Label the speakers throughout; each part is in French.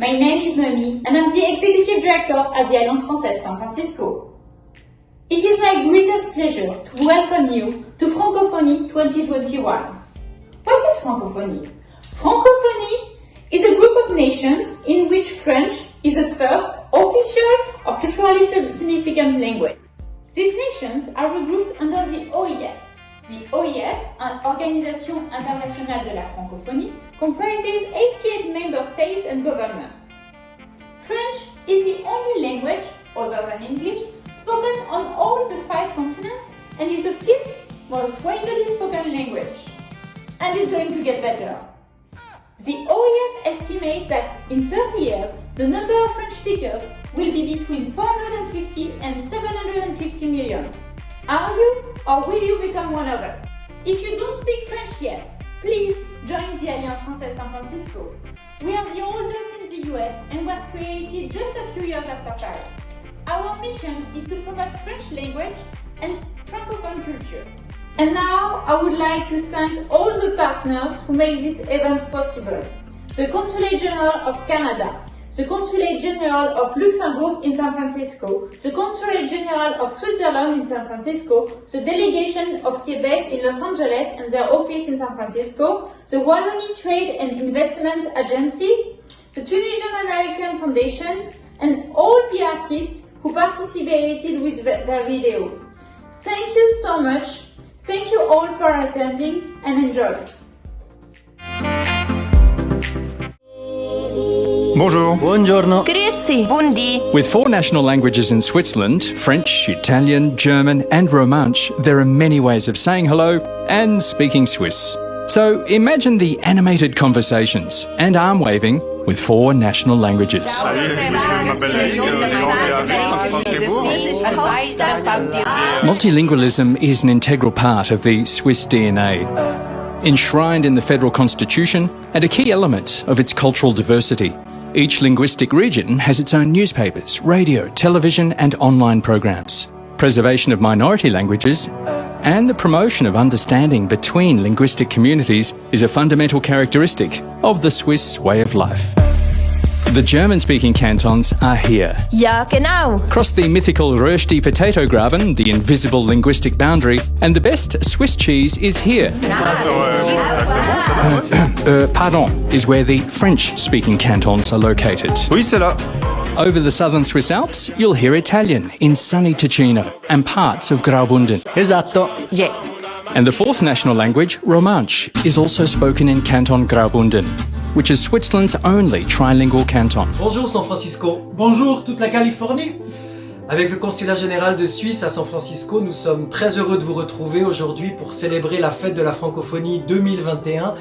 Speaker 1: My name is Noémie, and I'm the Executive Director at the Alliance Française San Francisco. It is my greatest pleasure to welcome you to Francophonie 2021. What is Francophonie? Francophonie is a group of nations in which French is the first official or culturally significant language. These nations are regrouped under the OIF. The OIF, Organisation Internationale de la Francophonie, comprises 88 member states and governments. French is the only language, other than English, spoken on all the 5 continents and is the 5th most widely spoken language. And it's going to get better. The OIF estimates that in 30 years, the number of French speakers will be between 450 and 750 million. Are you or will you become one of us? If you don't speak French yet, please join the Alliance Française San Francisco. We are the oldest in the US and were created just a few years after Paris. Our mission is to promote French language and Francophone cultures. And now I would like to thank all the partners who make this event possible. The Consulate General of Canada, the Consulate General of Luxembourg in San Francisco, the Consulate General of Switzerland in San Francisco, the Delegation of Quebec in Los Angeles and their office in San Francisco, the Wallonie Trade and Investment Agency, the Tunisian American Foundation, and all the artists who participated with their videos. Thank you so much. Thank you all for attending and enjoy.
Speaker 2: Bonjour.
Speaker 3: Buongiorno.
Speaker 4: Grüezi. Bundi.
Speaker 5: With 4 national languages in Switzerland, French, Italian, German and Romansh, there are many ways of saying hello and speaking Swiss. So imagine the animated conversations and arm waving with 4 national languages. Multilingualism is an integral part of the Swiss DNA, enshrined in the federal constitution and a key element of its cultural diversity. Each linguistic region has its own newspapers, radio, television and online programs. Preservation of minority languages and the promotion of understanding between linguistic communities is a fundamental characteristic of the Swiss way of life. The German-speaking cantons are here.
Speaker 4: Ja, genau.
Speaker 5: Cross the mythical Rösti potato graben, the invisible linguistic boundary, and the best Swiss cheese is here. Pardon, is where the French-speaking cantons are located.
Speaker 2: Oui, c'est là.
Speaker 5: Over the southern Swiss Alps, you'll hear Italian in sunny Ticino and parts of Graubünden.
Speaker 3: Esatto.
Speaker 4: Yeah.
Speaker 5: And the 4th national language, Romansh, is also spoken in Canton Graubünden, which is Switzerland's only trilingual canton.
Speaker 6: Bonjour San Francisco. Bonjour toute la Californie. Avec le Consulat Général de Suisse à San Francisco, nous sommes très heureux de vous retrouver aujourd'hui pour célébrer la fête de la francophonie 2021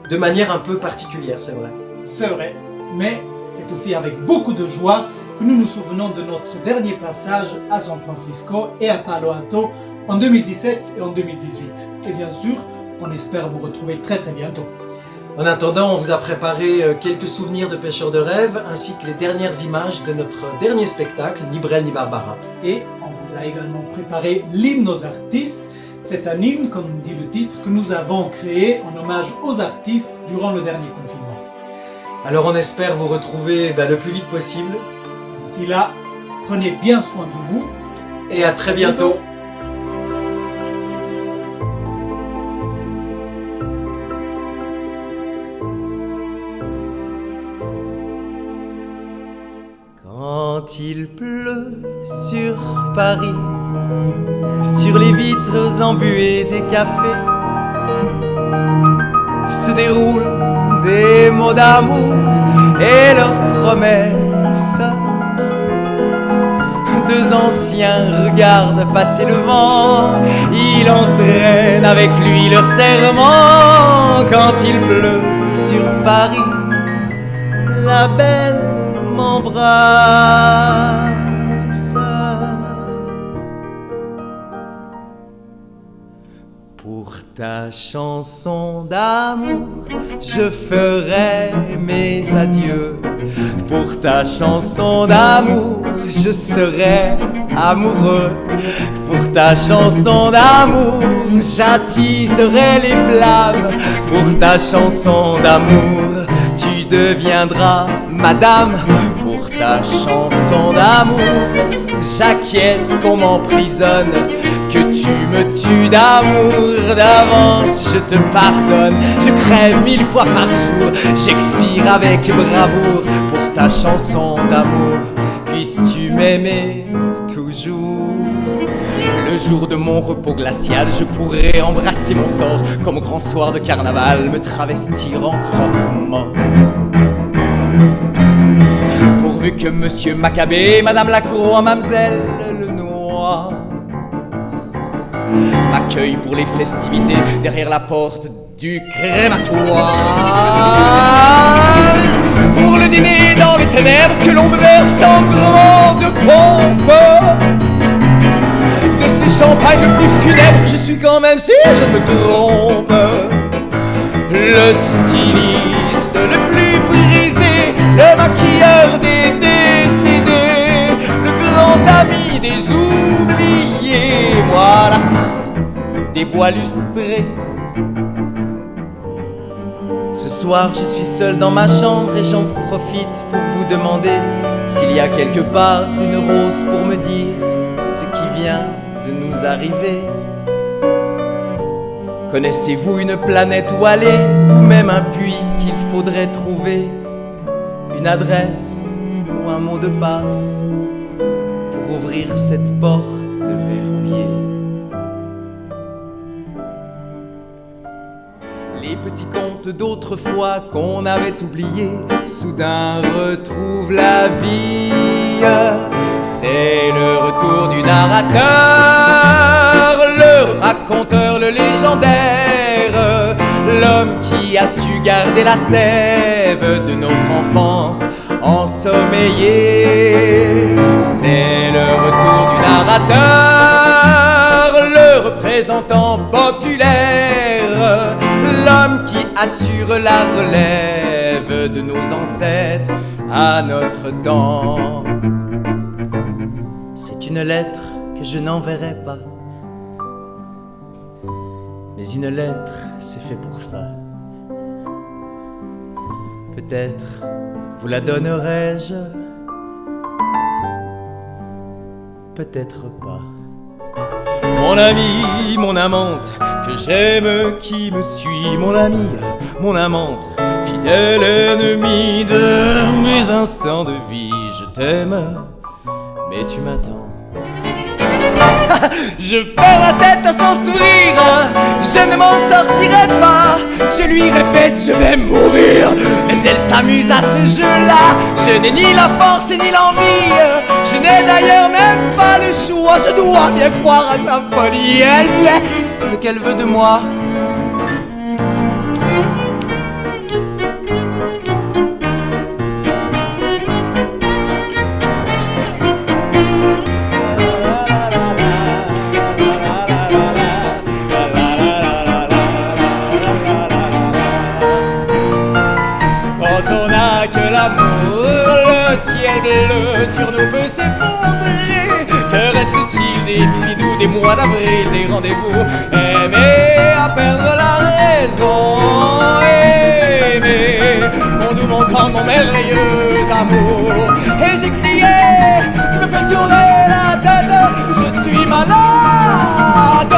Speaker 6: de manière un peu particulière, c'est vrai.
Speaker 7: C'est vrai, mais c'est aussi avec beaucoup de joie que nous nous souvenons de notre dernier passage à San Francisco et à Palo Alto en 2017 et en 2018. Et bien sûr, on espère vous retrouver très bientôt.
Speaker 6: En attendant, on vous a préparé quelques souvenirs de pêcheurs de rêve ainsi que les dernières images de notre dernier spectacle, Ni Brel ni Barbara.
Speaker 7: Et on vous a également préparé l'hymne aux artistes. C'est un hymne, comme dit le titre, que nous avons créé en hommage aux artistes durant le dernier confinement.
Speaker 6: Alors on espère vous retrouver le plus vite possible.
Speaker 7: D'ici là, prenez bien soin de vous.
Speaker 6: Et à très bientôt.
Speaker 8: Quand il pleut sur Paris, sur les vitres embuées des cafés, se déroulent des mots d'amour et leurs promesses. 2 anciens regardent passer le vent, il entraîne avec lui leur serment. Quand il pleut sur Paris, la belle m'embrasse. Pour ta chanson d'amour, je ferai mes adieux. Pour ta chanson d'amour, je serai amoureux. Pour ta chanson d'amour, j'attiserai les flammes. Pour ta chanson d'amour, tu deviendras madame pour ta chanson d'amour. J'acquiesce qu'on m'emprisonne, que tu me tues d'amour. D'avance je te pardonne, je crève 1000 fois par jour. J'expire avec bravoure pour ta chanson d'amour. Puisses-tu m'aimer toujours. Le jour de mon repos glacial, je pourrais embrasser mon sort comme au grand soir de carnaval, me travestir en croque-mort. Pourvu que Monsieur Maccabée, Madame Lacroix, Mamselle Lenoir m'accueille pour les festivités derrière la porte du crématoire. Pour le dîner dans les ténèbres que l'on me verse en grande pompe. De ce champagne le plus funèbre, je suis quand même, si je ne me trompe, le styliste le plus brisé, le maquilleur des décédés, le grand ami des oubliés, moi l'artiste des bois lustrés. Ce soir je suis seul dans ma chambre et j'en profite pour vous demander s'il y a quelque part une rose pour me dire ce qui vient de nous arriver. Connaissez-vous une planète où aller, ou même un puits qu'il faudrait trouver, une adresse ou un mot de passe pour ouvrir cette porte verrouillée? Les petits contes d'autrefois qu'on avait oubliés soudain retrouvent la vie. C'est le retour du narrateur, le raconteur, le légendaire, l'homme qui a su garder la sève de notre enfance ensommeillée. C'est le retour du narrateur, le représentant populaire, l'homme qui assure la relève de nos ancêtres à notre temps. C'est une lettre que je n'enverrai pas, mais une lettre, c'est fait pour ça. Peut-être vous la donnerai-je, peut-être pas. Mon ami, mon amante, que j'aime, qui me suit, mon ami, mon amante, fidèle ennemi de mes instants de vie. Je t'aime, mais tu m'attends. Je perds la tête à son sourire, je ne m'en sortirai pas. Je lui répète, je vais mourir, mais elle s'amuse à ce jeu-là. Je n'ai ni la force ni l'envie, je n'ai d'ailleurs même pas le choix. Je dois bien croire à sa folie, elle fait ce qu'elle veut de moi. Le ciel bleu sur nous peut s'effondrer. Que reste-t-il des milliers ou des mois d'avril, des rendez-vous? Aimer à perdre la raison, aimer mon doux, mon tendre, mon merveilleux amour. Et j'ai crié, tu me fais tourner la tête, je suis malade.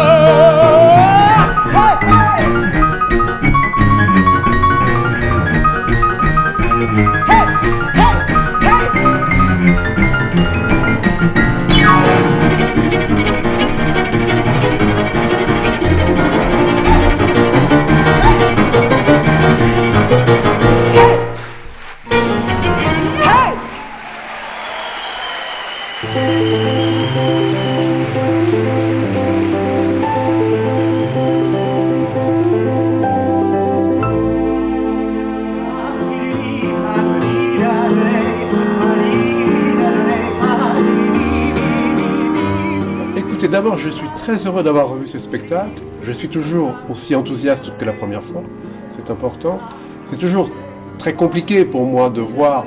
Speaker 2: D'abord, je suis très heureux d'avoir revu ce spectacle. Je suis toujours aussi enthousiaste que la première fois. C'est important. C'est toujours très compliqué pour moi de voir,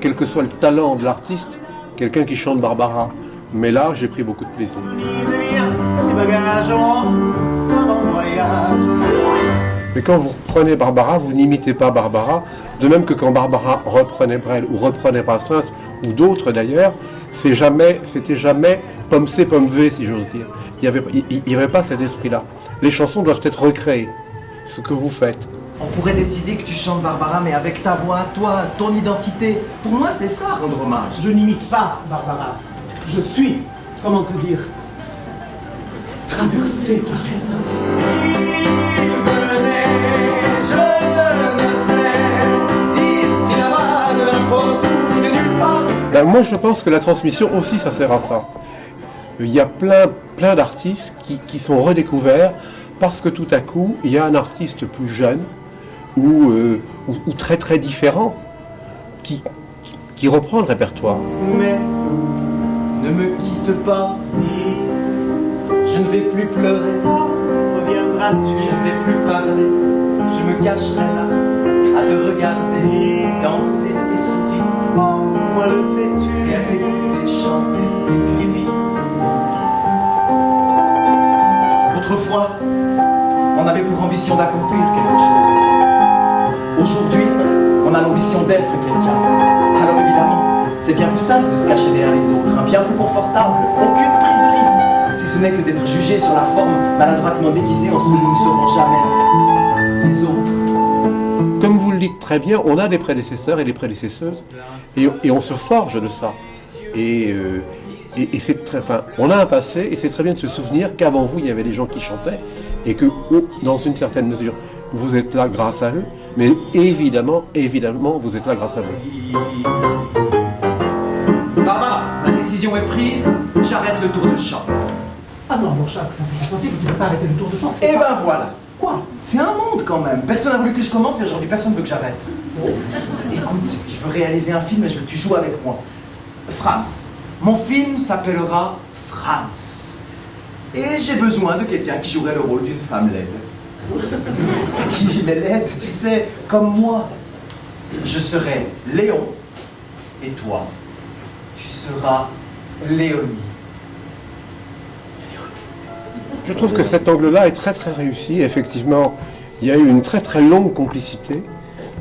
Speaker 2: quel que soit le talent de l'artiste, quelqu'un qui chante Barbara. Mais là, j'ai pris beaucoup de plaisir. Mais quand vous reprenez Barbara, vous n'imitez pas Barbara. De même que quand Barbara reprenait Brel ou reprenait Brassens, ou d'autres d'ailleurs, c'était jamais pomme C, pomme V, si j'ose dire. Il n'y avait pas cet esprit-là. Les chansons doivent être recréées, ce que vous faites.
Speaker 8: On pourrait décider que tu chantes Barbara, mais avec ta voix, toi, ton identité. Pour moi, c'est ça, rendre hommage.
Speaker 7: Je n'imite pas Barbara. Je suis, comment te dire, traversé par elle.
Speaker 8: Il venait, je ne sais, d'ici là-bas, de n'importe où, de nulle part.
Speaker 2: Ben, moi, je pense que la transmission aussi, ça sert à ça. Il y a plein d'artistes qui sont redécouverts parce que tout à coup, il y a un artiste plus jeune ou très très différent qui reprend le répertoire.
Speaker 8: Mais ne me quitte pas, je ne vais plus pleurer. Reviendras-tu? Je ne vais plus parler, je me cacherai là, à te regarder, danser et sourire. Moi le sais-tu? Et à t'écouter chanter et puis rire. Autrefois, on avait pour ambition d'accomplir quelque chose. Aujourd'hui, on a l'ambition d'être quelqu'un. Alors évidemment, c'est bien plus simple de se cacher derrière les autres, bien plus confortable, aucune prise de risque, si ce n'est que d'être jugé sur la forme maladroitement déguisée en ce que nous ne serons jamais, les autres.
Speaker 2: Comme vous le dites très bien, on a des prédécesseurs et des prédécesseuses, et on se forge de ça. Et c'est très, enfin, on a un passé, et c'est très bien de se souvenir qu'avant vous, il y avait des gens qui chantaient, et que, dans une certaine mesure, vous êtes là grâce à eux, mais évidemment, vous êtes là grâce à vous.
Speaker 8: Barbara, la décision est prise, j'arrête le tour de chant.
Speaker 7: Ah non, mon chat, ça c'est pas possible, tu ne peux pas arrêter le tour de chant.
Speaker 8: Et ben voilà.
Speaker 7: Quoi?
Speaker 8: C'est un monde quand même. Personne n'a voulu que je commence et aujourd'hui personne ne veut que j'arrête. Écoute, je veux réaliser un film et je veux que tu joues avec moi. Franz. Mon film s'appellera Franz. Et j'ai besoin de quelqu'un qui jouerait le rôle d'une femme laide. Qui est laide, tu sais, comme moi. Je serai Léon. Et toi, tu seras Léonie.
Speaker 2: Je trouve que cet angle-là est très très réussi. Effectivement, il y a eu une très très longue complicité.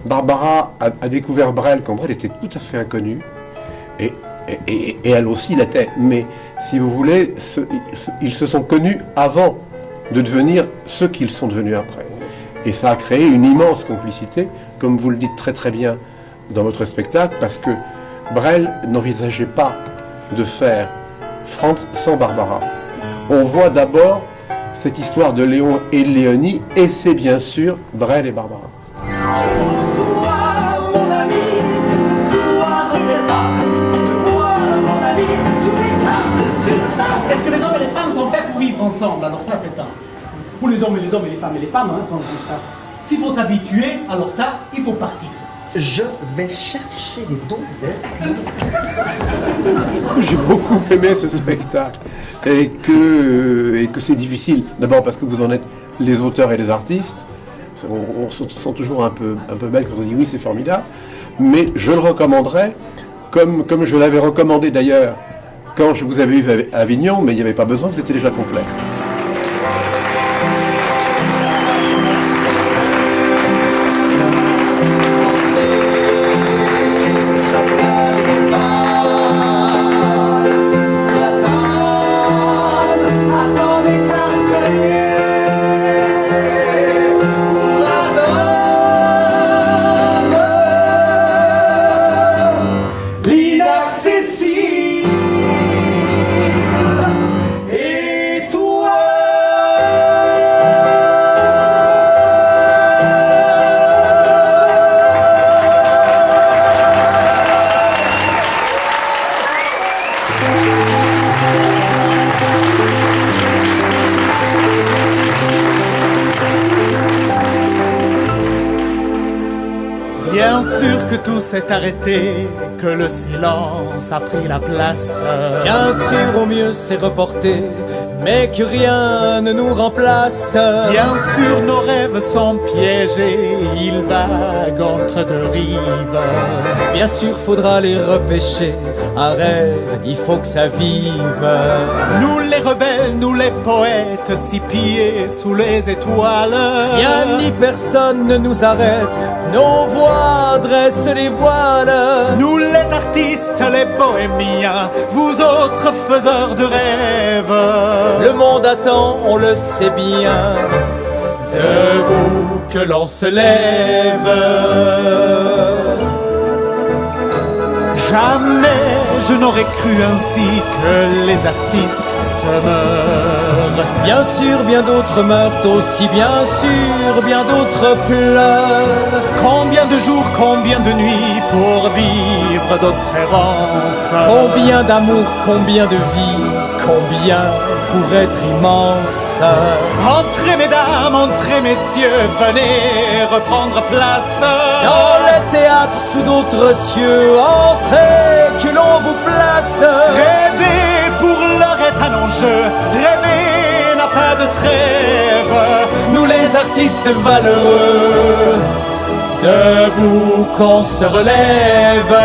Speaker 2: Barbara a découvert Brel quand Brel était tout à fait inconnu. Et elle aussi l'était. Mais si vous voulez, ils se sont connus avant de devenir ceux qu'ils sont devenus après. Et ça a créé une immense complicité, comme vous le dites très très bien dans votre spectacle, parce que Brel n'envisageait pas de faire Franz sans Barbara. On voit d'abord cette histoire de Léon et de Léonie, et c'est bien sûr Brel et Barbara.
Speaker 8: Bonsoir mon ami, que ce soir reviens pas. Tu me vois mon ami, joue les cartes sur ta.
Speaker 7: Est-ce que les hommes et les femmes sont faits pour vivre ensemble? Alors ça c'est un. Pour les hommes et les hommes et les femmes, hein, quand on dit ça. S'il faut s'habituer, alors ça, il faut partir.
Speaker 8: Je vais chercher des donzelles.
Speaker 2: J'ai beaucoup aimé ce spectacle et que c'est difficile. D'abord parce que vous en êtes les auteurs et les artistes. On se sent toujours un peu bête quand on dit oui, c'est formidable. Mais je le recommanderais, comme je l'avais recommandé d'ailleurs quand je vous avais vu à Avignon, mais il n'y avait pas besoin, c'était déjà complet.
Speaker 3: Bien sûr que tout s'est arrêté, que le silence a pris la place. Bien sûr au mieux c'est reporté,
Speaker 8: mais que rien ne nous remplace.
Speaker 3: Bien sûr, nos rêves sont piégés, ils vaguent entre deux rives.
Speaker 8: Bien sûr, faudra les repêcher. Un rêve, il faut que ça vive.
Speaker 3: Nous les rebelles, nous les poètes, six pieds sous les étoiles.
Speaker 8: Rien ni personne ne nous arrête, nos voix dressent les voiles.
Speaker 3: Nous les artistes, les bohémiens, vous autres faiseurs de rêves.
Speaker 8: Le monde attend, on le sait bien,
Speaker 3: Debout que l'on se lève. Jamais je n'aurais cru ainsi que les artistes se meurent.
Speaker 8: Bien sûr, bien d'autres meurent aussi, bien sûr, bien d'autres pleurent.
Speaker 3: Combien de jours, combien de nuits pour vivre d'autres errances.
Speaker 8: Combien d'amour, combien de vie, combien pour être immense.
Speaker 3: Entrez mesdames, entrez messieurs, venez reprendre place.
Speaker 8: Dans le théâtre sous d'autres cieux, entrez que l'on vous place.
Speaker 3: Rêver pour l'heure est un enjeu, rêver n'a pas de trêve.
Speaker 8: Nous les artistes valeureux, debout qu'on se relève.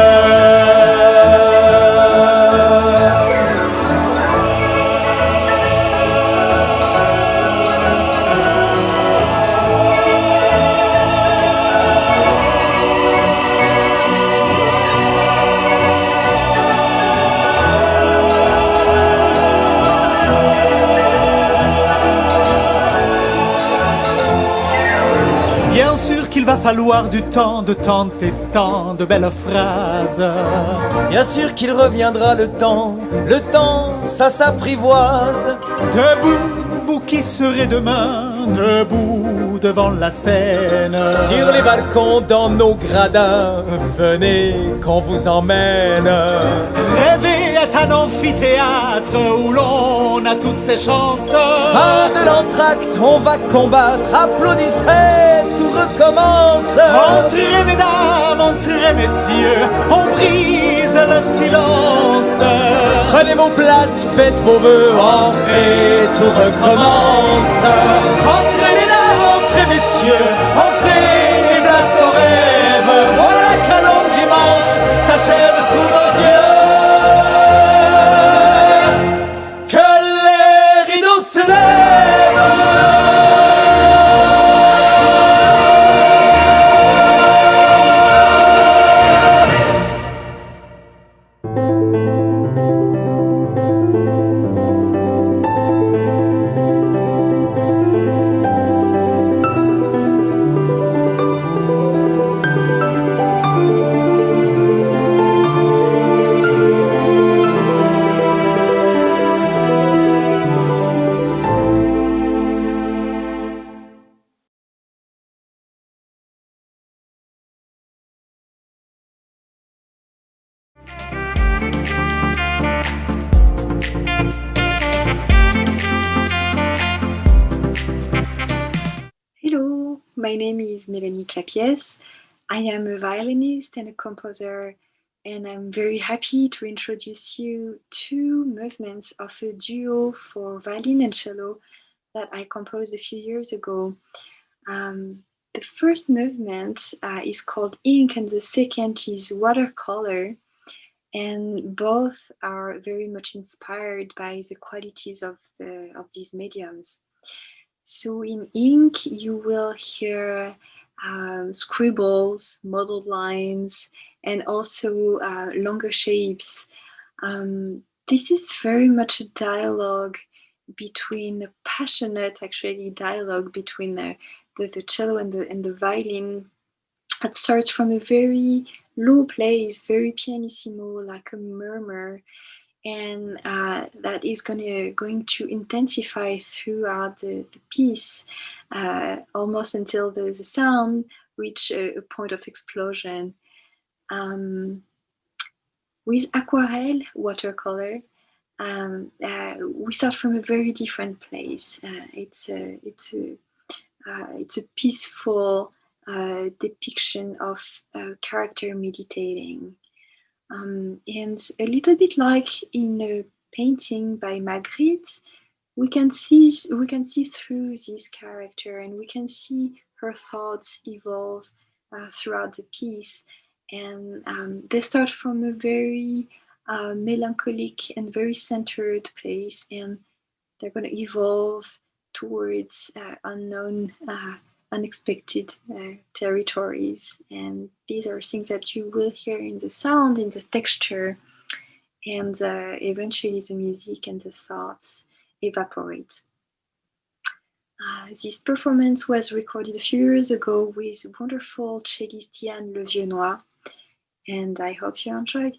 Speaker 3: Bien sûr qu'il va falloir du temps, de tant et tant de belles phrases.
Speaker 8: Bien sûr qu'il reviendra le temps ça s'apprivoise.
Speaker 3: Debout, vous qui serez demain, debout devant la scène.
Speaker 8: Sur les balcons, dans nos gradins, venez qu'on vous emmène.
Speaker 3: Rêver est un amphithéâtre où l'on a toutes ses chances.
Speaker 8: Pas de l'entracte, on va combattre, applaudissez, tout recommence.
Speaker 3: Entrez mesdames, entrez messieurs, on brise le silence.
Speaker 8: Prenez vos places, faites vos vœux, entrez, tout recommence.
Speaker 3: Entrez mesdames, entrez messieurs, entrez et place au rêve. Voilà qu'un long dimanche s'achève sous nos yeux. Que les rideaux se lèvent.
Speaker 9: Hello, my name is Mélanie Clapiès. I am a violinist and a composer, and I'm very happy to introduce you two movements of a duo for violin and cello that I composed a few years ago. The first movement is called Ink, and the second is Watercolor, and both are very much inspired by the qualities of these mediums. So in Ink, you will hear scribbles, modeled lines, and also longer shapes. This is very much a dialogue between a passionate, actually, dialogue between the cello and the violin. It starts from a very low place, very pianissimo, like a murmur, and that is going to intensify throughout the piece, almost until the sound reach a point of explosion. With aquarelle, watercolor, we start from a very different place. It's a peaceful depiction of character meditating. And a little bit like in a painting by Magritte, we can see through this character, and we can see her thoughts evolve throughout the piece. And they start from a very melancholic and very centered place, and they're going to evolve towards unknown, unexpected territories. And these are things that you will hear in the sound, in the texture, and eventually the music and the thoughts evaporate. This performance was recorded a few years ago with wonderful cellist Yann Le Vieux-Noir, and I hope you enjoy.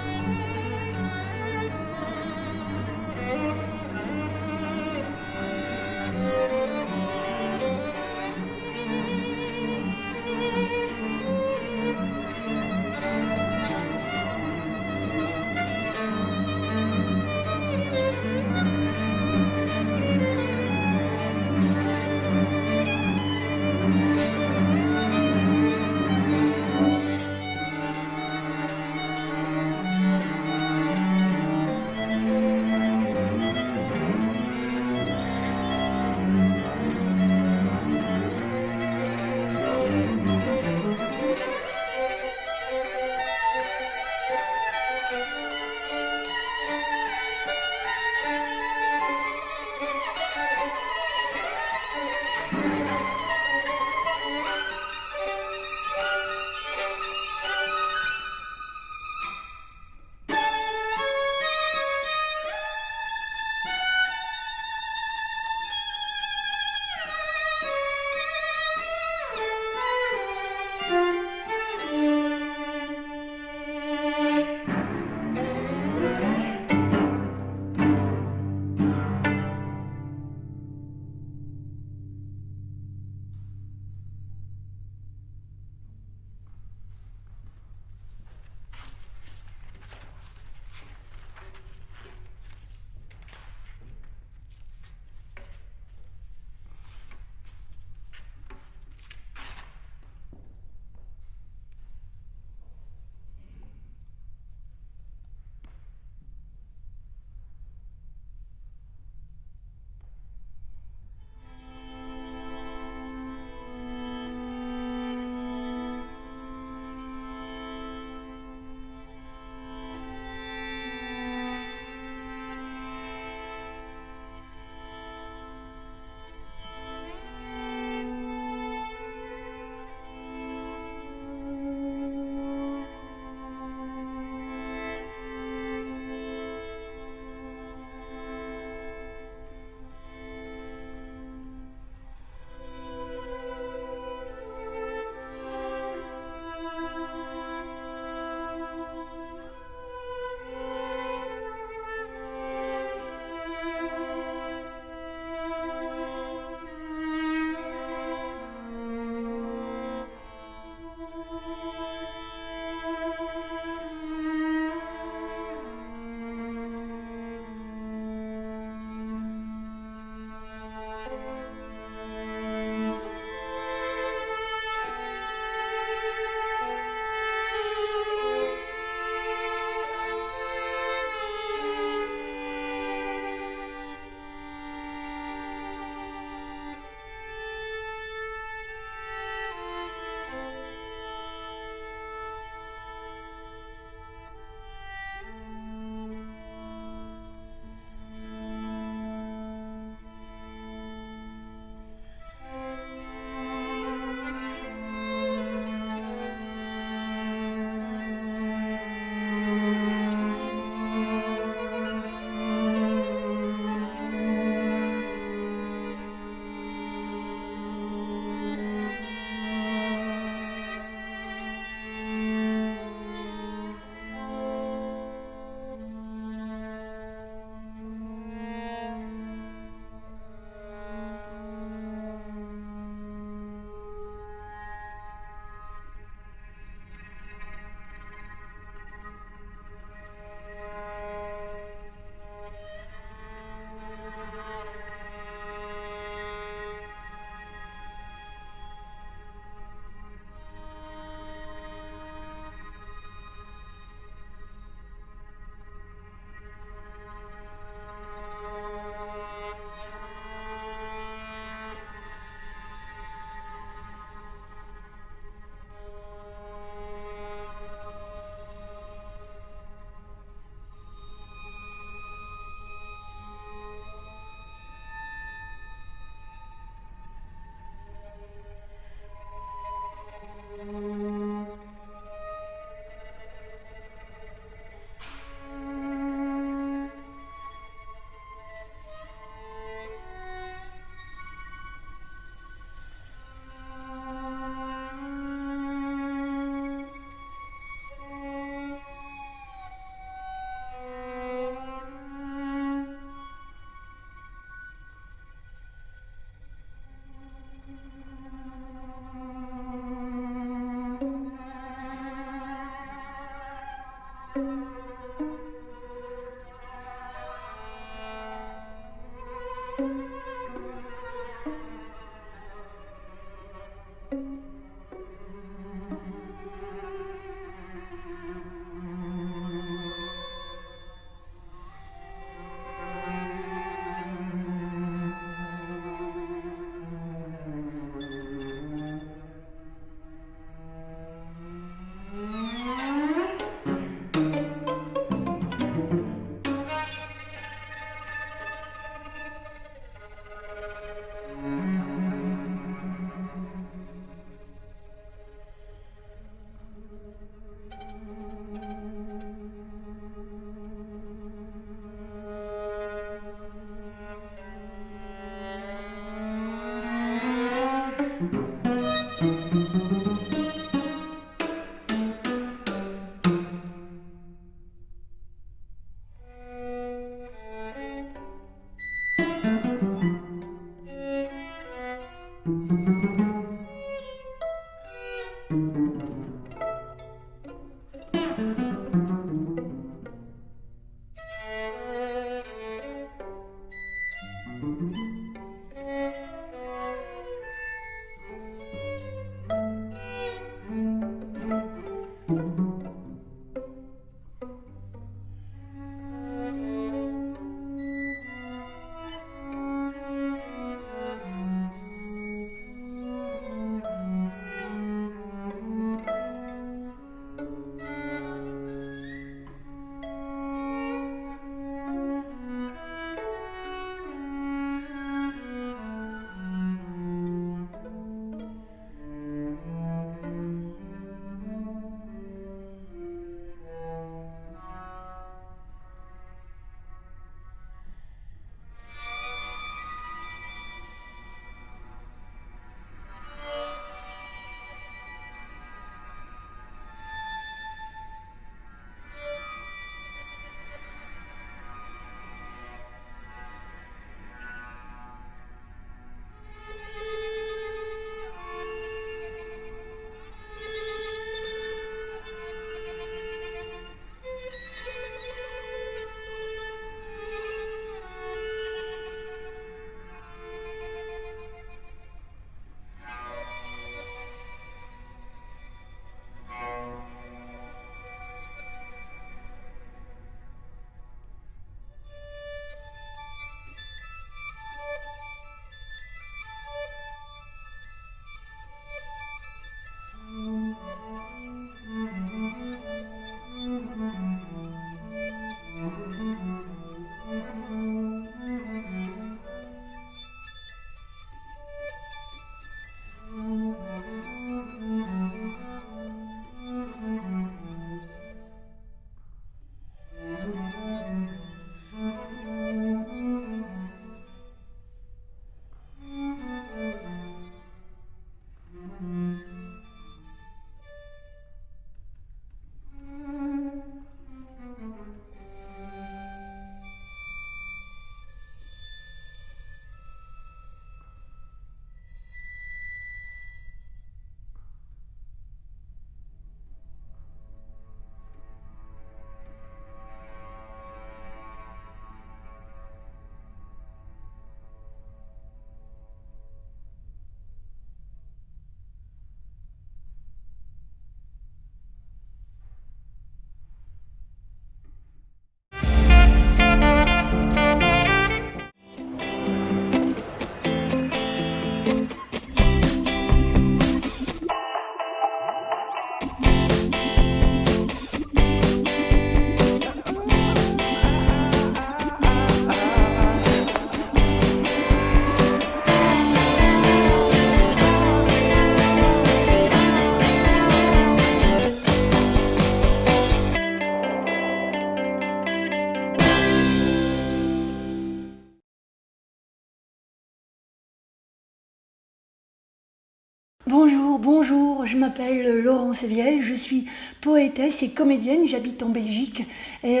Speaker 10: Bonjour, je m'appelle Laurence Viel, je suis poétesse et comédienne, j'habite en Belgique et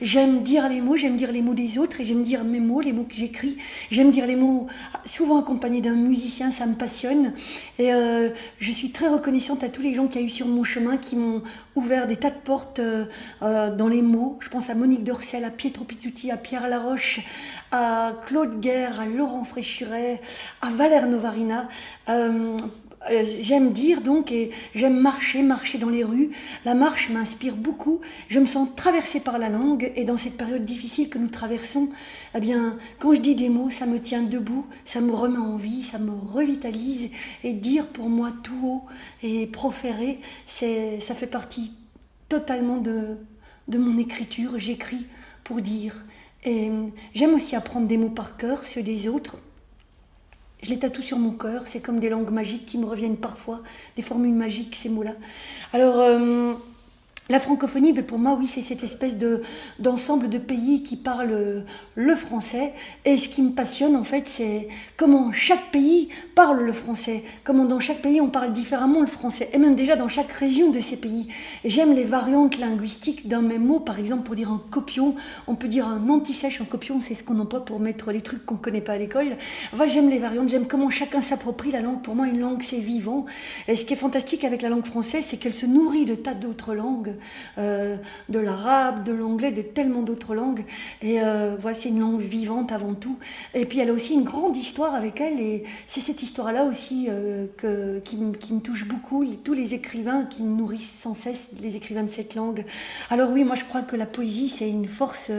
Speaker 10: j'aime dire les mots des autres et j'aime dire mes mots, les mots que j'écris, j'aime dire les mots souvent accompagnés d'un musicien, ça me passionne et je suis très reconnaissante à tous les gens qu'il y a eu sur mon chemin qui m'ont ouvert des tas de portes dans les mots. Je pense à Monique Dorcel, à Pietro Pizzuti, à Pierre Laroche, à Claude Guerre, à Laurent Fréchuret, à Valère Novarina. J'aime dire donc et j'aime marcher dans les rues. La marche m'inspire beaucoup. Je me sens traversée par la langue et dans cette période difficile que nous traversons, eh bien, quand je dis des mots, ça me tient debout, ça me remet en vie, ça me revitalise et dire pour moi tout haut et proférer, ça fait partie totalement de mon écriture. J'écris pour dire. Et j'aime aussi apprendre des mots par cœur, ceux des autres. Je les tatoue sur mon cœur, c'est comme des langues magiques qui me reviennent parfois, des formules magiques, ces mots-là. Alors, La francophonie, pour moi, oui, c'est cette espèce d'ensemble de pays qui parlent le français. Et ce qui me passionne, en fait, c'est comment chaque pays parle le français. Comment dans chaque pays, on parle différemment le français. Et même déjà dans chaque région de ces pays. Et j'aime les variantes linguistiques d'un même mot. Par exemple, pour dire un copion, on peut dire un anti-sèche. Un copion, c'est ce qu'on emploie pour mettre les trucs qu'on ne connaît pas à l'école. Enfin, j'aime les variantes. J'aime comment chacun s'approprie la langue. Pour moi, une langue, c'est vivant. Et ce qui est fantastique avec la langue française, c'est qu'elle se nourrit de tas d'autres langues. De l'arabe, de l'anglais, de tellement d'autres langues. Et voilà, c'est une langue vivante avant tout. Et puis elle a aussi une grande histoire avec elle. Et c'est cette histoire-là aussi qui me touche beaucoup. Tous les écrivains qui me nourrissent sans cesse, les écrivains de cette langue. Alors oui, moi je crois que la poésie, c'est une force.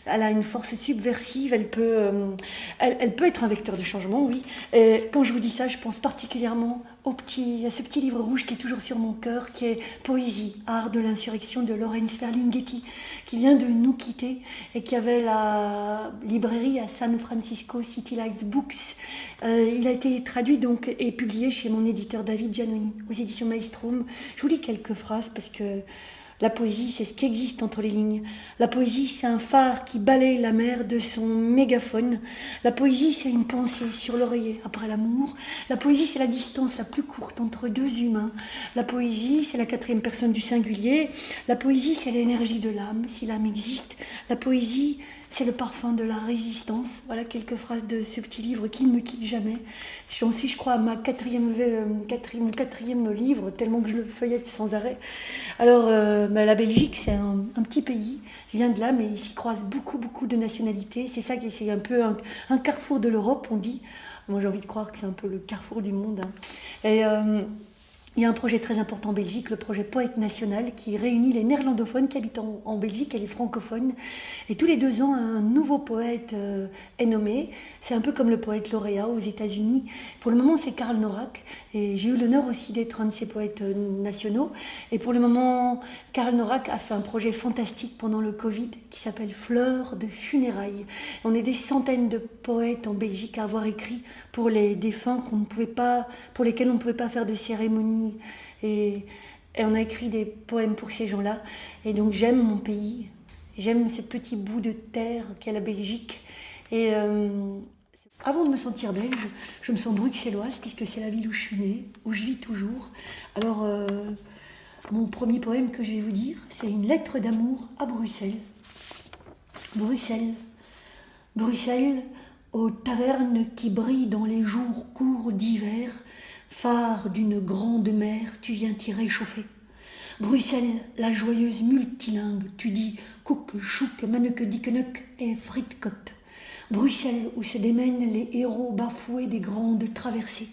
Speaker 10: Elle a une force subversive. Elle peut être un vecteur de changement, oui. Et quand je vous dis ça, je pense particulièrement à ce petit livre rouge qui est toujours sur mon cœur, qui est Poésie, art de l'insurrection de Lawrence Ferlinghetti, qui vient de nous quitter et qui avait la librairie à San Francisco, City Lights Books. Il a été traduit donc et publié chez mon éditeur David Giannoni aux éditions Maelstrom. Je vous lis quelques phrases parce que la poésie, c'est ce qui existe entre les lignes. La poésie, c'est un phare qui balaye la mer de son mégaphone. La poésie, c'est une pensée sur l'oreiller après l'amour. La poésie, c'est la distance la plus courte entre deux humains. La poésie, c'est la quatrième personne du singulier. La poésie, c'est l'énergie de l'âme, si l'âme existe. La poésie, c'est le parfum de la résistance. Voilà quelques phrases de ce petit livre qui ne me quitte jamais. J'en suis, je crois, à mon quatrième livre, tellement que je le feuillette sans arrêt. Alors, la Belgique, c'est un petit pays. Je viens de là, mais il s'y croise beaucoup de nationalités. C'est ça qui c'est un peu un carrefour de l'Europe, on dit. Moi, j'ai envie de croire que c'est un peu le carrefour du monde. Hein. Et il y a un projet très important en Belgique, le projet Poète National, qui réunit les néerlandophones qui habitent en Belgique et les francophones. Et tous les 2 ans, un nouveau poète est nommé. C'est un peu comme le poète lauréat aux États-Unis. Pour le moment, c'est Karl Norak. Et j'ai eu l'honneur aussi d'être un de ces poètes nationaux. Et pour le moment, Karl Norak a fait un projet fantastique pendant le Covid qui s'appelle Fleurs de funérailles. On est des centaines de poètes en Belgique à avoir écrit pour les défunts pour lesquels on ne pouvait pas faire de cérémonie. Et on a écrit des poèmes pour ces gens-là. Et donc j'aime mon pays, j'aime ce petit bout de terre qu'est la Belgique. Et avant de me sentir belge, je me sens bruxelloise, puisque c'est la ville où je suis née, où je vis toujours. Alors, mon premier poème que je vais vous dire, c'est une lettre d'amour à Bruxelles. Bruxelles, Bruxelles, aux tavernes qui brillent dans les jours courts d'hiver, phare d'une grande mer, tu viens t'y réchauffer. Bruxelles, la joyeuse multilingue, tu dis cook, chouk, manuk, dikkenuk et fritkot. Bruxelles, où se démènent les héros bafoués des grandes traversées.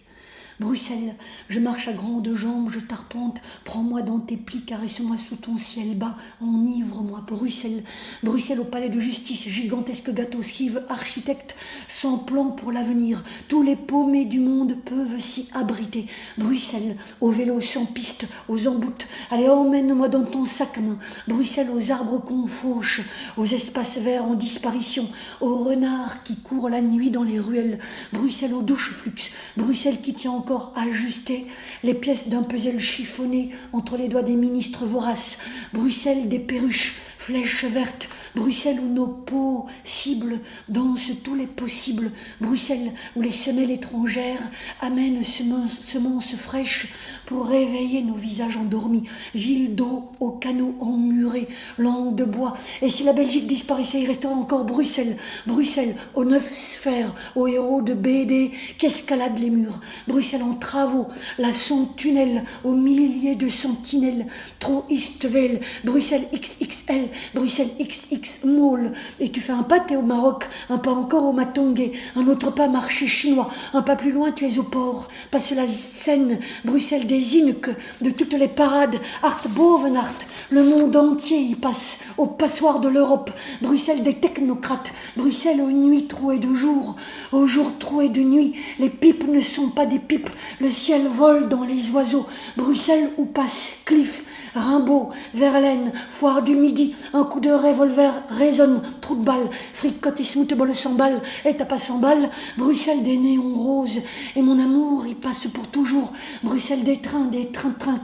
Speaker 10: Bruxelles, je marche à grandes jambes, je t'arpente, prends-moi dans tes plis, caresse-moi sous ton ciel bas, enivre-moi. Bruxelles, Bruxelles au palais de justice, gigantesque gâteau skive, architecte, sans plan pour l'avenir, tous les paumés du monde peuvent s'y abriter. Bruxelles, au vélo sans piste, aux emboutes, allez emmène-moi dans ton sac à main. Bruxelles, aux arbres qu'on fauche, aux espaces verts en disparition, aux renards qui courent la nuit dans les ruelles. Bruxelles, aux douches flux, Bruxelles qui tient encore ajuster les pièces d'un puzzle chiffonné entre les doigts des ministres voraces. Bruxelles des perruches, flèches vertes. Bruxelles où nos peaux cibles dansent tous les possibles. Bruxelles où les semelles étrangères amènent semences fraîches pour réveiller nos visages endormis. Ville d'eau aux canaux emmurés, langue de bois. Et si la Belgique disparaissait, il resterait encore Bruxelles. Bruxelles aux 9 sphères, aux héros de BD qu'escaladent les murs. Bruxelles en travaux, la sonde tunnel aux milliers de sentinelles. Trop Eastvel, Bruxelles XXL, Bruxelles XX Mall. Et tu fais un pas, t'es au Maroc, un pas encore au Matongé, un autre pas marché chinois, un pas plus loin tu es au port. Passe la Seine, Bruxelles des Inuk, de toutes les parades, Art Bovenart, le monde entier y passe, au passoire de l'Europe. Bruxelles des technocrates, Bruxelles aux nuits trouées de jour, aux jours troués de nuit. Les pipes ne sont pas des pipes, le ciel vole dans les oiseaux. Bruxelles où passe Cliff, Rimbaud, Verlaine, Foire du Midi, un coup de revolver terre résonne, trou de balle, fricote et smooteball 100 balles, et t'as pas 100 balles, Bruxelles des néons roses, et mon amour, il passe pour toujours, Bruxelles des trains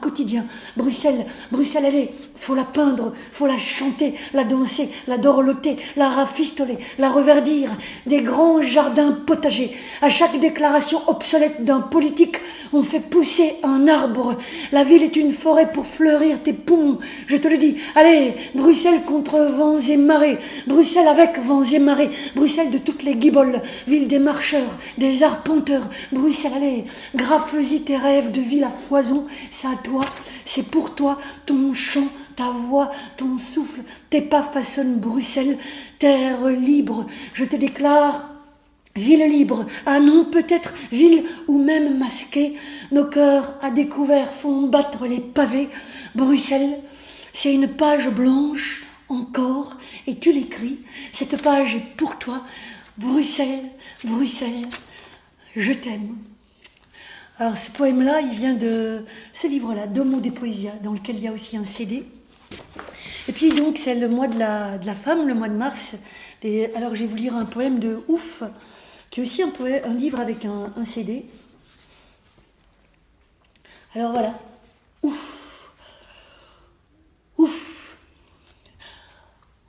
Speaker 10: quotidiens, Bruxelles, allez, faut la peindre, faut la chanter, la danser, la dorloter, la rafistoler, la reverdir, des grands jardins potagers, à chaque déclaration obsolète d'un politique, on fait pousser un arbre, la ville est une forêt pour fleurir tes poumons, je te le dis, allez, Bruxelles contre vents et marées, Bruxelles avec vents et marées, Bruxelles de toutes les guiboles, ville des marcheurs, des arpenteurs, Bruxelles, allez, graffe-y tes rêves de ville à foison, c'est à toi, c'est pour toi, ton chant, ta voix, ton souffle, tes pas façonnent Bruxelles, terre libre, je te déclare, ville libre, ah non, peut-être ville ou même masquée, nos cœurs à découvert font battre les pavés, Bruxelles, c'est une page blanche, encore, et tu l'écris, cette page est pour toi, Bruxelles, je t'aime. Alors ce poème-là, il vient de ce livre-là, Domo de Poesia, dans lequel il y a aussi un CD. Et puis donc c'est le mois de la femme, le mois de mars, alors je vais vous lire un poème de Ouf, qui est aussi un livre avec un CD. Alors voilà, Ouf. Ouf,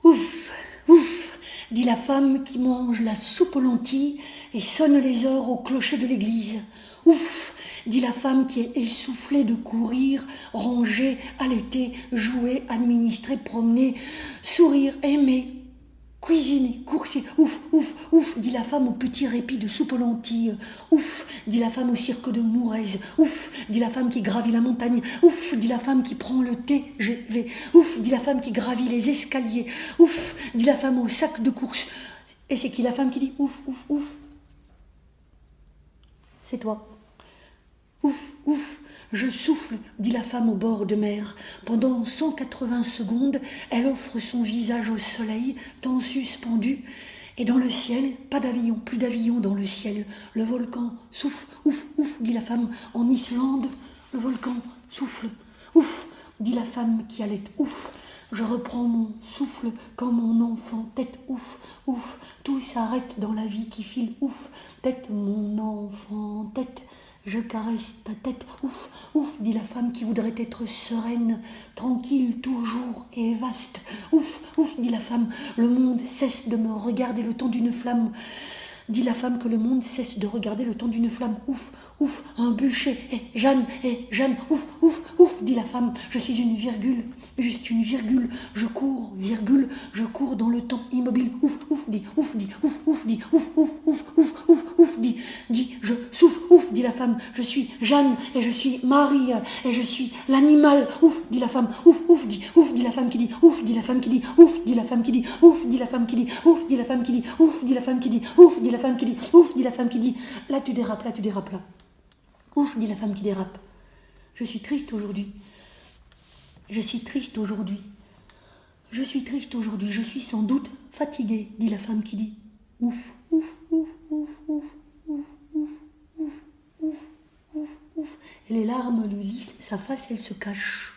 Speaker 10: ouf, ouf, dit la femme qui mange la soupe aux lentilles et sonne les heures au clocher de l'église. Ouf, dit la femme qui est essoufflée de courir, ranger, allaiter, jouer, administrer, promener, sourire, aimer, cuisiner, courser. Ouf, ouf, ouf, dit la femme au petit répit de soupe aux lentilles. Ouf, dit la femme au cirque de Mourez. Ouf, dit la femme qui gravit la montagne. Ouf, dit la femme qui prend le TGV. Ouf, dit la femme qui gravit les escaliers. Ouf, dit la femme au sac de course. Et c'est qui la femme qui dit ouf, ouf, ouf? C'est toi. Ouf, ouf, je souffle, dit la femme au bord de mer. Pendant 180 secondes, elle offre son visage au soleil, tant suspendu. Et dans le ciel, pas d'avillon, plus d'avillon dans le ciel. Le volcan souffle, ouf, ouf, dit la femme. En Islande, le volcan souffle, ouf, dit la femme qui allait, ouf. Je reprends mon souffle comme mon enfant, tête, ouf, ouf. Tout s'arrête dans la vie qui file, ouf. Tête, mon enfant, tête. Je caresse ta tête, ouf, ouf, dit la femme qui voudrait être sereine, tranquille, toujours et vaste. Ouf, ouf, dit la femme, le monde cesse de me regarder le temps d'une flamme. Dit la femme que le monde cesse de regarder le temps d'une flamme. Ouf, ouf, un bûcher, Jeanne, ouf, ouf, ouf, dit la femme, je suis une virgule, juste une virgule, je cours, virgule, je cours dans le temps immobile. Ouf, ouf, dit, ouf, dit, ouf, ouf, dit, ouf, ouf, ouf, ouf, ouf, ouf, dit, je souffle, ouf, dit la femme, je suis Jeanne, et je suis Marie, et je suis l'animal, ouf, dit la femme, ouf, dit la femme qui dit, ouf, dit la femme qui dit, ouf, dit la femme qui dit, ouf, dit la femme qui dit, ouf, dit la femme qui dit, ouf, dit la femme qui dit, ouf, dit la femme qui dit, ouf, dit la femme qui dit, là tu dérapes, là. Ouf, dit la femme qui dérape. Je suis triste aujourd'hui. Je suis triste aujourd'hui. Je suis triste aujourd'hui. Je suis sans doute fatiguée, dit la femme qui dit. Ouf, ouf, ouf, ouf, ouf, ouf, ouf, ouf, ouf, ouf, ouf. Et les larmes lui lissent sa face, elle se cache.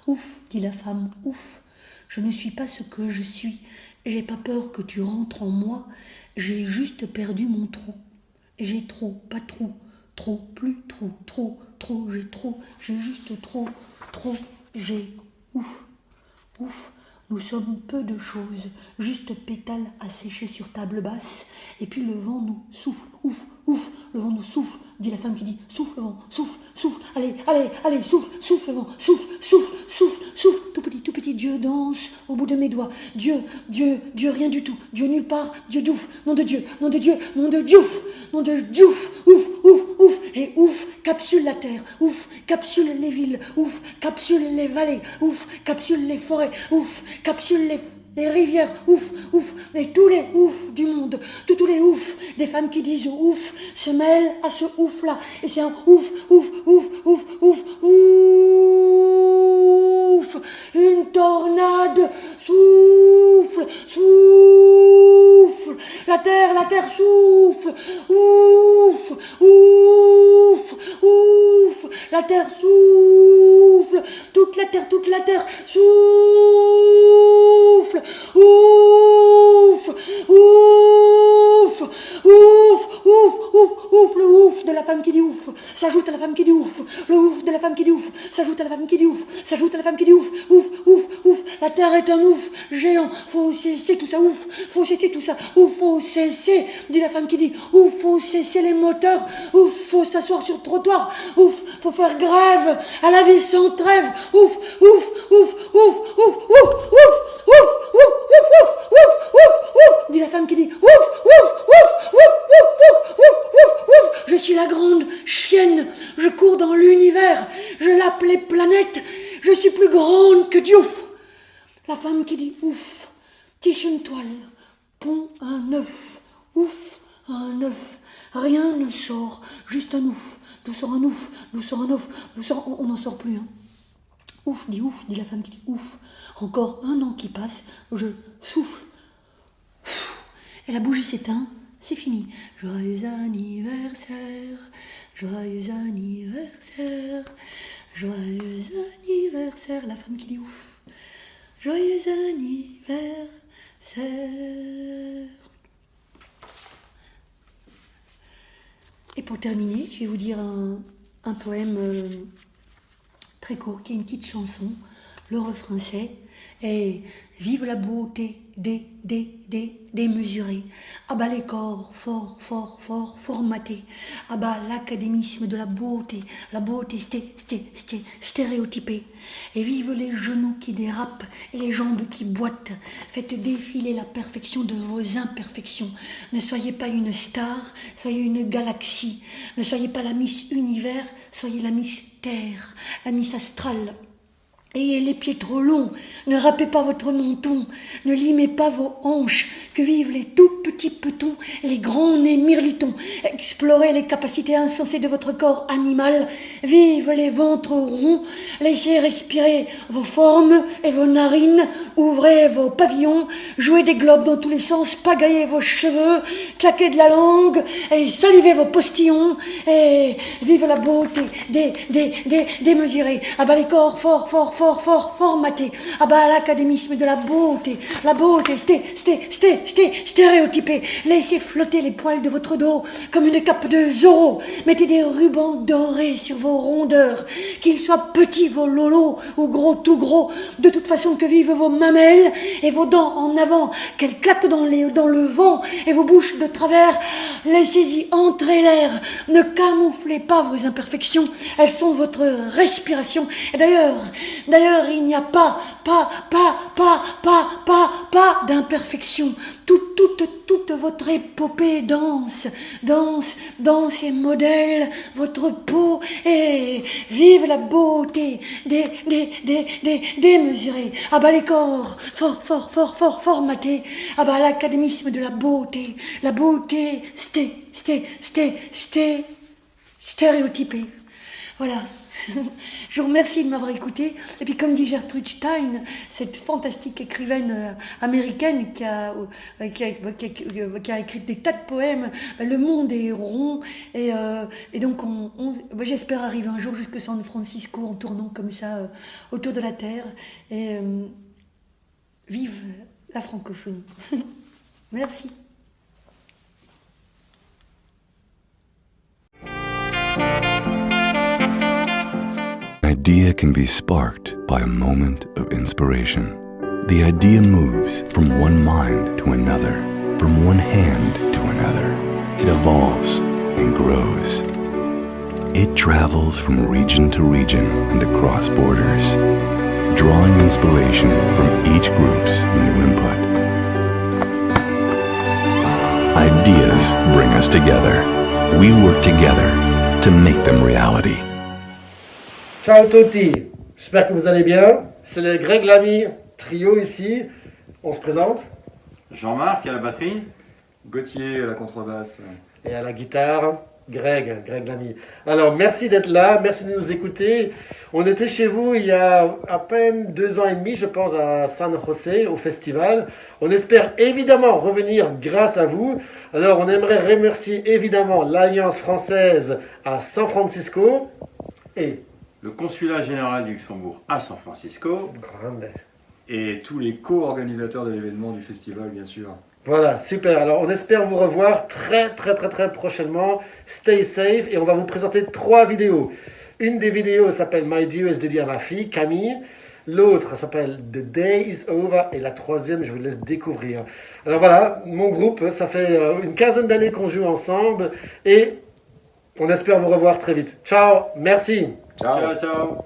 Speaker 10: Ouf, dit la femme, ouf. Je ne suis pas ce que je suis. J'ai pas peur que tu rentres en moi. J'ai juste perdu mon trou. J'ai trop, pas trop. Trop, plus trop, j'ai juste trop, j'ai, ouf, ouf, nous sommes peu de choses, juste pétales à sécher sur table basse, et puis le vent nous souffle, ouf, ouf, le vent nous souffle, dit la femme qui dit, souffle le vent, souffle, allez, souffle le vent, souffle, tout petit, Dieu danse au bout de mes doigts, Dieu, rien du tout, Dieu nulle part, Dieu douf, nom de Dieu, ouf, et ouf, capsule la terre, ouf, capsule les villes, ouf, capsule les vallées, ouf, capsule les forêts, ouf, capsule les rivières, ouf, et tous les oufs du monde, tous les oufs, des femmes qui disent ouf, se mêlent à ce ouf-là, et c'est un ouf, une tornade, souffle, la terre souffle, ouf, la terre souffle, toute la terre souffle, ouf. s'ajoute à la femme qui dit ouf. Le ouf de la femme qui dit ouf s'ajoute à la femme qui dit ouf, s'ajoute à la femme qui dit ouf, ouf, ouf, ouf. La terre est un ouf géant, faut cesser tout ça, ouf, faut cesser tout ça, ouf, faut cesser, dit la femme qui dit ouf, faut cesser les moteurs, ouf, faut s'asseoir sur le trottoir, ouf, faut faire grève à la vie sans trêve, ouf, ouf, ouf, ouf, ouf, ouf, ouf, ouf, ouf, ouf, ouf, ouf, ouf, ouf, dit la femme qui dit ouf, ouf, ouf, ouf, ouf, ouf, ouf, ouf, ouf. Je suis la grande chienne, je cours dans l'univers, je l'appelle les planètes, je suis plus grande que Diouf. La femme qui dit ouf, tisse une toile, pond un œuf, ouf, un œuf, rien ne sort, juste un ouf, d'où sort un ouf, d'où sort un ouf, d'où sort, on n'en sort plus, hein. Ouf, dit la femme qui dit ouf, encore un an qui passe, je souffle, et la bougie s'éteint, c'est fini. Joyeux anniversaire, joyeux anniversaire, joyeux anniversaire, la femme qui dit ouf. Joyeux anniversaire. Et pour terminer, je vais vous dire un poème très court, qui est une petite chanson. Le refrain c'est et vive la beauté démesurée. À bas les corps fort formatés. À bas l'académisme de la beauté stéréotypée. Et vive les genoux qui dérapent et les jambes qui boitent. Faites défiler la perfection de vos imperfections. Ne soyez pas une star, soyez une galaxie. Ne soyez pas la Miss Univers, soyez la Miss Terre, la Miss Astrale. Ayez les pieds trop longs, ne râpez pas votre menton, ne limez pas vos hanches, que vivent les tout petits petons, les grands nez mirlitons. Explorez les capacités insensées de votre corps animal, vive les ventres ronds, laissez respirer vos formes et vos narines, ouvrez vos pavillons, jouez des globes dans tous les sens, pagaillez vos cheveux, claquez de la langue et salivez vos postillons, et vive la beauté démesurée, à bas les corps fort formaté, à bas l'académisme de la beauté stéréotypée. Laissez flotter les poils de votre dos comme une cape de Zorro. Mettez des rubans dorés sur vos rondeurs, qu'ils soient petits vos lolos ou gros tout gros, de toute façon que vivent vos mamelles et vos dents en avant, qu'elles claquent dans le vent et vos bouches de travers. Laissez-y entrer l'air, ne camouflez pas vos imperfections, elles sont votre respiration. Et d'ailleurs, il n'y a pas d'imperfection. Toute votre épopée danse et modèle votre peau, et vive la beauté démesurée. À bas les corps formatés, à bas l'académisme de la beauté stéréotypée. Voilà. Je vous remercie de m'avoir écouté. Et puis, comme dit Gertrude Stein, cette fantastique écrivaine américaine qui a écrit des tas de poèmes, le monde est rond. Et donc, j'espère arriver un jour jusqu'à San Francisco en tournant comme ça autour de la Terre. Et vive la francophonie. Merci.
Speaker 11: Idea can be sparked by a moment of inspiration. The idea moves from one mind to another, from one hand to another. It evolves and grows. It travels from region to region and across borders, drawing inspiration from each group's new input. Ideas bring us together. We work together to make them reality.
Speaker 12: Ciao tutti, j'espère que vous allez bien. C'est le Greg Lamy trio ici. On se présente.
Speaker 13: Jean-Marc à la batterie, Gauthier à la contrebasse.
Speaker 12: Et à la guitare, Greg Lamy. Alors merci d'être là, merci de nous écouter. On était chez vous il y a à peine 2 ans et demi, je pense, à San José, au festival. On espère évidemment revenir grâce à vous. Alors on aimerait remercier évidemment l'Alliance française à San Francisco et
Speaker 13: le consulat général du Luxembourg à San Francisco.
Speaker 12: Grande.
Speaker 13: Et tous les co-organisateurs de l'événement du festival, bien sûr.
Speaker 12: Voilà, super. Alors, on espère vous revoir très prochainement. Stay safe. Et on va vous présenter 3 vidéos. Une des vidéos s'appelle My Dearest dédiée à ma fille, Camille. L'autre s'appelle The Day is Over. Et la troisième, je vous laisse découvrir. Alors voilà, mon groupe, ça fait une quinzaine d'années qu'on joue ensemble. Et on espère vous revoir très vite. Ciao, merci.
Speaker 13: Ciao, ciao.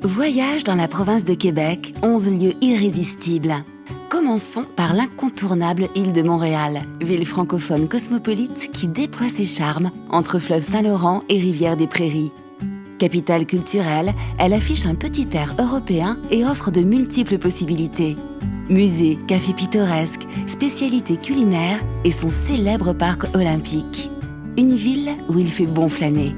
Speaker 14: Voyage dans la province de Québec, 11 lieux irrésistibles. Commençons par l'incontournable île de Montréal, ville francophone cosmopolite qui déploie ses charmes entre fleuve Saint-Laurent et rivière des Prairies. Capitale culturelle, elle affiche un petit air européen et offre de multiples possibilités. Musées, cafés pittoresques, spécialités culinaires et son célèbre parc olympique. Une ville où il fait bon flâner.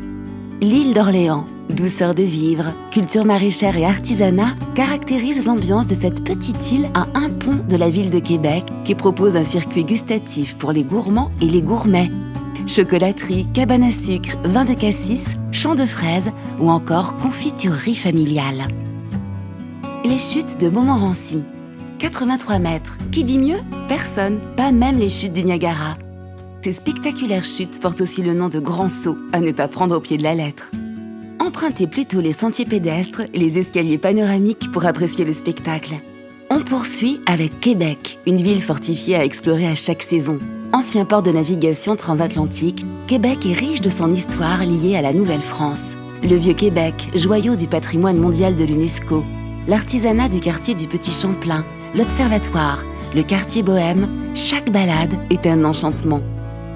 Speaker 14: L'île d'Orléans, douceur de vivre, culture maraîchère et artisanat caractérisent l'ambiance de cette petite île à un pont de la ville de Québec qui propose un circuit gustatif pour les gourmands et les gourmets. Chocolaterie, cabane à sucre, vin de cassis, champs de fraises ou encore confiturerie familiale. Les chutes de Montmorency. 83 mètres. Qui dit mieux? Personne, pas même les chutes du Niagara. Ces spectaculaires chutes portent aussi le nom de Grand Saut, à ne pas prendre au pied de la lettre. Empruntez plutôt les sentiers pédestres, les escaliers panoramiques pour apprécier le spectacle. On poursuit avec Québec, une ville fortifiée à explorer à chaque saison. Ancien port de navigation transatlantique, Québec est riche de son histoire liée à la Nouvelle-France. Le Vieux-Québec, joyau du patrimoine mondial de l'UNESCO. L'artisanat du quartier du Petit Champlain, l'Observatoire, le quartier bohème, chaque balade est un enchantement.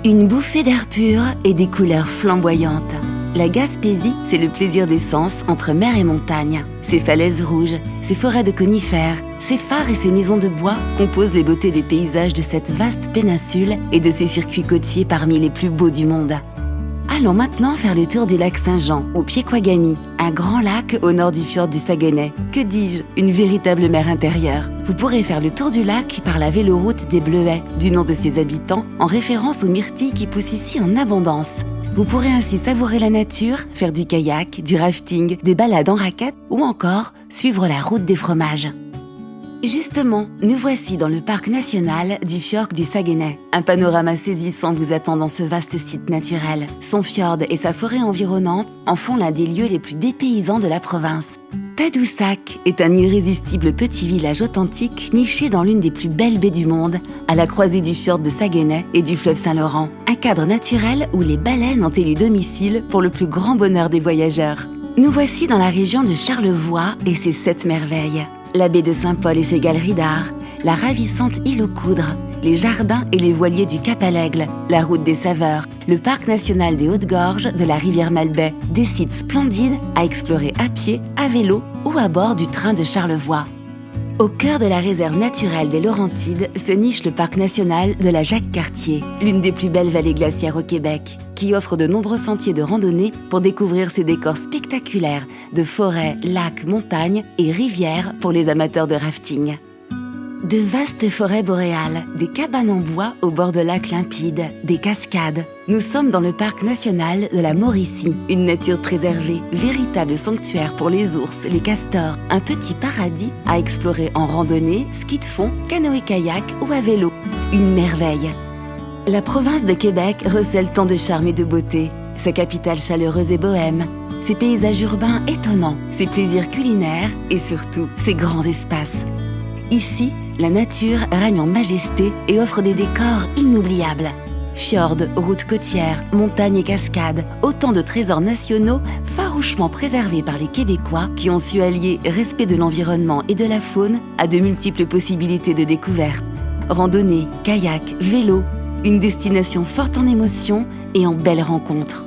Speaker 14: Une bouffée d'air pur et des couleurs flamboyantes. La Gaspésie, c'est le plaisir d'essence entre mer et montagne. Ses falaises rouges, ses forêts de conifères, ses phares et ses maisons de bois composent les beautés des paysages de cette vaste péninsule et de ses circuits côtiers parmi les plus beaux du monde. Allons maintenant faire le tour du lac Saint-Jean, au Pied-Quagami, un grand lac au nord du fjord du Saguenay. Que dis-je, une véritable mer intérieure. Vous pourrez faire le tour du lac par la véloroute des Bleuets, du nom de ses habitants, en référence aux myrtilles qui poussent ici en abondance. Vous pourrez ainsi savourer la nature, faire du kayak, du rafting, des balades en raquettes ou encore suivre la route des fromages. Justement, nous voici dans le parc national du fjord du Saguenay. Un panorama saisissant vous attend dans ce vaste site naturel. Son fjord et sa forêt environnante en font l'un des lieux les plus dépaysants de la province. Tadoussac est un irrésistible petit village authentique niché dans l'une des plus belles baies du monde, à la croisée du fjord de Saguenay et du fleuve Saint-Laurent. Un cadre naturel où les baleines ont élu domicile pour le plus grand bonheur des voyageurs. Nous voici dans la région de Charlevoix et ses 7 merveilles. La baie de Saint-Paul et ses galeries d'art, la ravissante île aux Coudres, les jardins et les voiliers du Cap à l'Aigle, la route des saveurs, le parc national des Hautes-Gorges de la rivière Malbaie, des sites splendides à explorer à pied, à vélo ou à bord du train de Charlevoix. Au cœur de la réserve naturelle des Laurentides se niche le parc national de la Jacques-Cartier, l'une des plus belles vallées glaciaires au Québec, qui offre de nombreux sentiers de randonnée pour découvrir ses décors spectaculaires de forêts, lacs, montagnes et rivières pour les amateurs de rafting. De vastes forêts boréales, des cabanes en bois au bord de lacs limpides, des cascades. Nous sommes dans le parc national de la Mauricie, une nature préservée, véritable sanctuaire pour les ours, les castors, un petit paradis à explorer en randonnée, ski de fond, canoë-kayak ou à vélo. Une merveille. La province de Québec recèle tant de charme et de beauté. Sa capitale chaleureuse et bohème, ses paysages urbains étonnants, ses plaisirs culinaires et surtout ses grands espaces. Ici, la nature règne en majesté et offre des décors inoubliables. Fjords, routes côtières, montagnes et cascades, autant de trésors nationaux farouchement préservés par les Québécois qui ont su allier respect de l'environnement et de la faune à de multiples possibilités de découverte. Randonnée, kayak, vélo, une destination forte en émotions et en belles rencontres.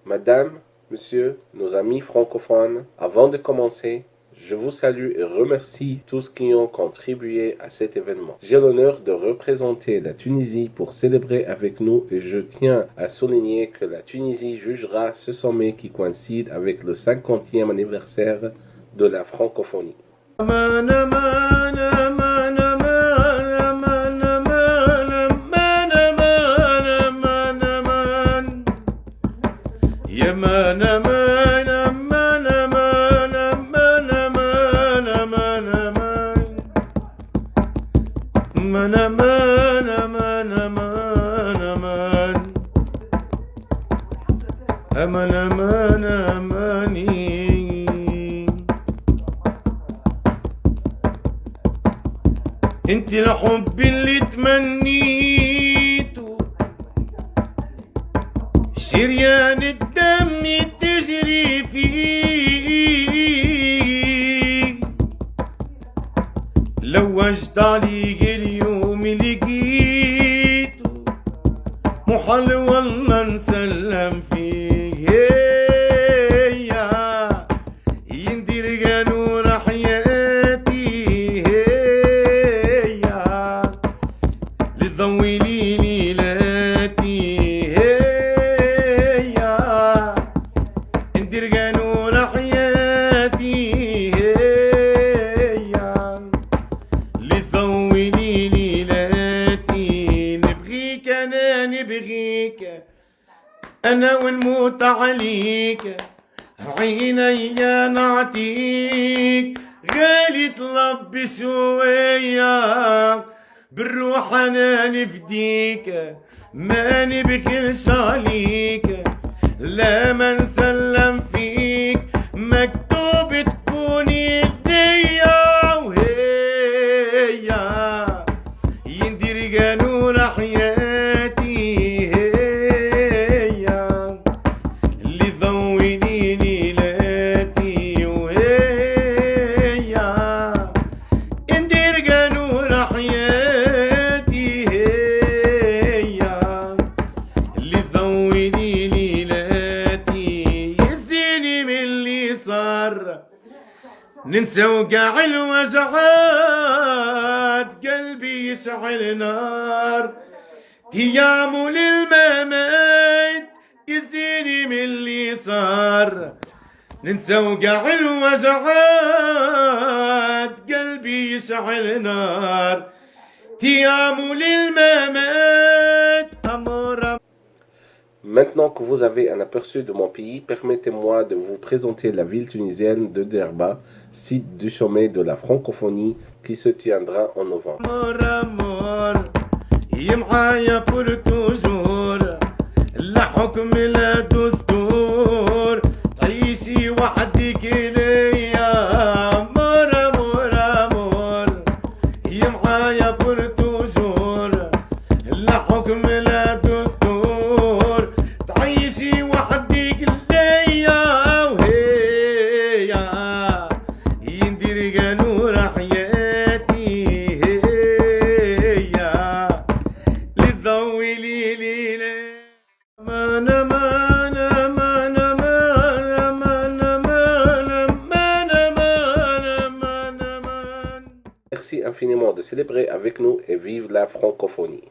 Speaker 15: Madame, Monsieur, nos amis francophones, avant de commencer, je vous salue et remercie tous qui ont contribué à cet événement. J'ai l'honneur de représenter la Tunisie pour célébrer avec nous et je tiens à souligner que la Tunisie jugera ce sommet qui coïncide avec le 50e anniversaire de la francophonie.
Speaker 16: أمان أمان أماني انت الحب اللي تمنيته شريان الدم تجري فيه لوجت عليه اليوم لقيته محل والله نسلم فيه يندير قانون حياتي لضوي لي ليلاتي يندير قانون حياتي لضوي لي ليلاتي نبغيك انا نبغيك أنا ونموت عليك عيني نعطيك غالي طلب شوية بالروح أنا نفديك ما نبخلش عليك لا ما نسلم فيك مكتوب تكوني ليا وهي يندير قانون حياتي ننسى وقع الوجعات قلبي يشعل نار تيامه للممات يزيني من اللي صار ننسى وقع الوجعات قلبي يشعل نار تيامه للممات أمور.
Speaker 15: Maintenant que vous avez un aperçu de mon pays, permettez-moi de vous présenter la ville tunisienne de Djerba, site du sommet de la francophonie qui se tiendra en novembre. Merci infiniment de célébrer avec nous et vive la francophonie.